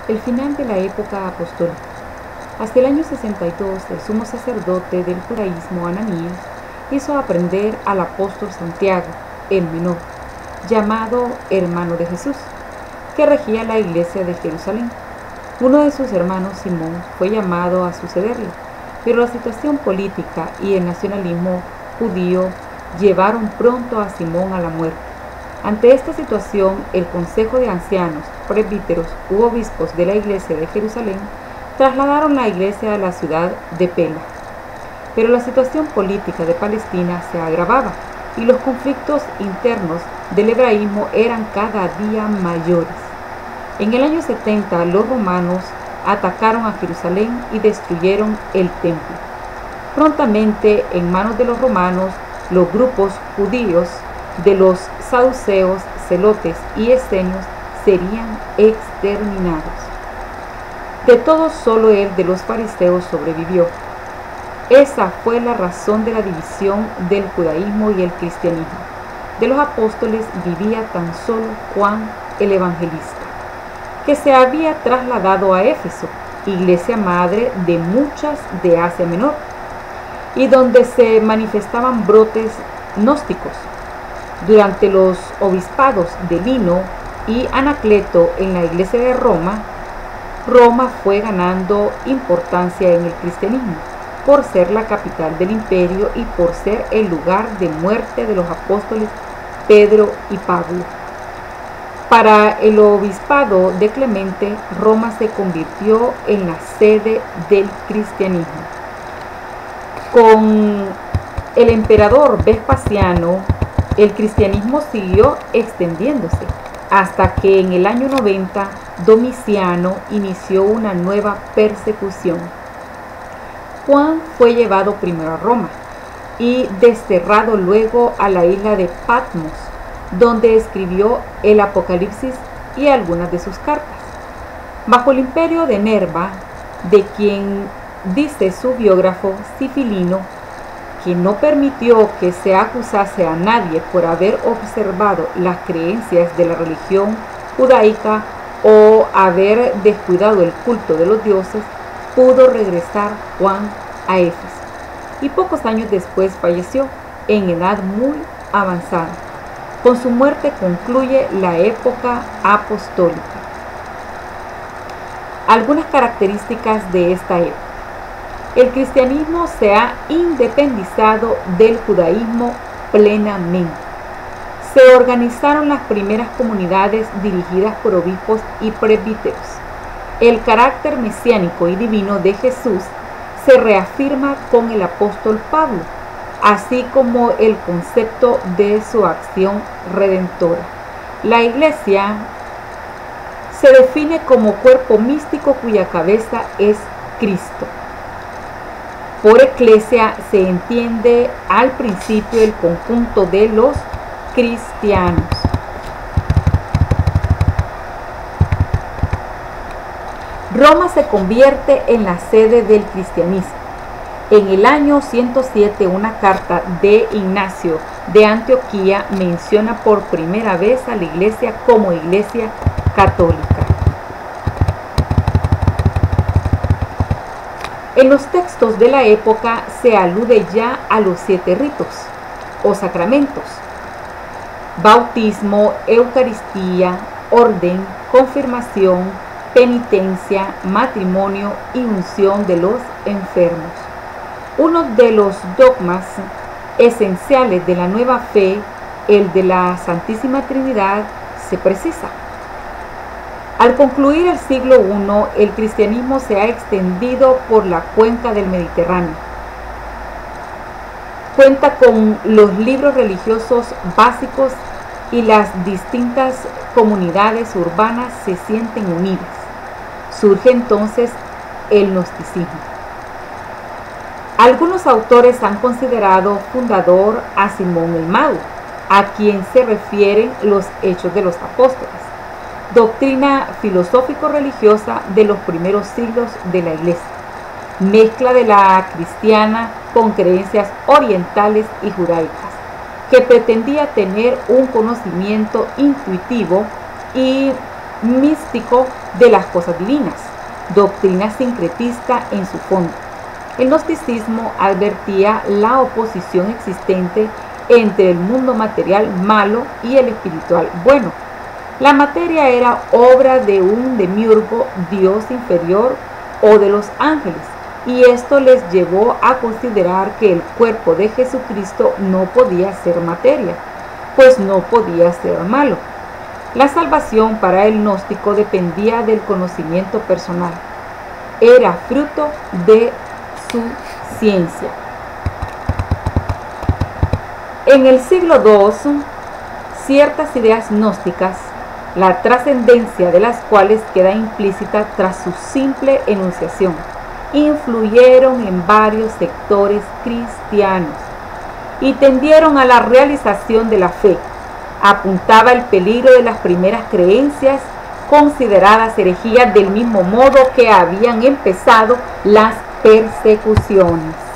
el final de la época apostólica. Hasta el año 62, el sumo sacerdote del judaísmo, Ananías, hizo aprender al apóstol Santiago, el menor, llamado hermano de Jesús, que regía la iglesia de Jerusalén. Uno de sus hermanos, Simón, fue llamado a sucederle, pero la situación política y el nacionalismo judío llevaron pronto a Simón a la muerte. Ante esta situación, el Consejo de Ancianos, Presbíteros u Obispos de la Iglesia de Jerusalén trasladaron la iglesia a la ciudad de Pela. Pero la situación política de Palestina se agravaba y los conflictos internos del hebraísmo eran cada día mayores. En el año 70, los romanos atacaron a Jerusalén y destruyeron el templo. Prontamente, en manos de los romanos, los grupos judíos de los saduceos, celotes y esenios serían exterminados. De todos, solo el de los fariseos sobrevivió. Esa fue la razón de la división del judaísmo y el cristianismo. De los apóstoles vivía tan solo Juan el Evangelista, que se había trasladado a Éfeso, iglesia madre de muchas de Asia Menor, y donde se manifestaban brotes gnósticos. Durante los obispados de Lino y Anacleto en la iglesia de Roma, Roma fue ganando importancia en el cristianismo, por ser la capital del imperio y por ser el lugar de muerte de los apóstoles Pedro y Pablo. Para el obispado de Clemente, Roma se convirtió en la sede del cristianismo. Con el emperador Vespasiano, el cristianismo siguió extendiéndose, hasta que en el año 90 Domiciano inició una nueva persecución. Juan fue llevado primero a Roma y desterrado luego a la isla de Patmos, donde escribió el Apocalipsis y algunas de sus cartas. Bajo el imperio de Nerva, de quien dice su biógrafo Cifilino, que no permitió que se acusase a nadie por haber observado las creencias de la religión judaica o haber descuidado el culto de los dioses, pudo regresar Juan a Éfeso, y pocos años después falleció en edad muy avanzada. Con su muerte concluye la época apostólica. Algunas características de esta época. El cristianismo se ha independizado del judaísmo plenamente. Se organizaron las primeras comunidades dirigidas por obispos y presbíteros. El carácter mesiánico y divino de Jesús se reafirma con el apóstol Pablo, así como el concepto de su acción redentora. La Iglesia se define como cuerpo místico cuya cabeza es Cristo. Por eclesia se entiende al principio el conjunto de los cristianos. Roma se convierte en la sede del cristianismo. En el año 107, una carta de Ignacio de Antioquía menciona por primera vez a la iglesia como iglesia católica. En los textos de la época se alude ya a los 7 ritos o sacramentos: bautismo, Eucaristía, orden, confirmación, penitencia, matrimonio y unción de los enfermos. Uno de los dogmas esenciales de la nueva fe, el de la Santísima Trinidad, se precisa. Al concluir el siglo I, el cristianismo se ha extendido por la cuenca del Mediterráneo. Cuenta con los libros religiosos básicos y las distintas comunidades urbanas se sienten unidas. Surge entonces el gnosticismo. Algunos autores han considerado fundador a Simón el Mago, a quien se refieren los Hechos de los Apóstoles, doctrina filosófico-religiosa de los primeros siglos de la Iglesia, mezcla de la cristiana con creencias orientales y judaicas, que pretendía tener un conocimiento intuitivo y místico de las cosas divinas, doctrina sincretista en su fondo. El gnosticismo advertía la oposición existente entre el mundo material malo y el espiritual bueno. La materia era obra de un demiurgo, dios inferior o de los ángeles, y esto les llevó a considerar que el cuerpo de Jesucristo no podía ser materia, pues no podía ser malo. La salvación para el gnóstico dependía del conocimiento personal, era fruto de su ciencia. En el siglo II, ciertas ideas gnósticas, la trascendencia de las cuales queda implícita tras su simple enunciación, influyeron en varios sectores cristianos y tendieron a la realización de la fe. Apuntaba el peligro de las primeras creencias consideradas herejías, del mismo modo que habían empezado las persecuciones.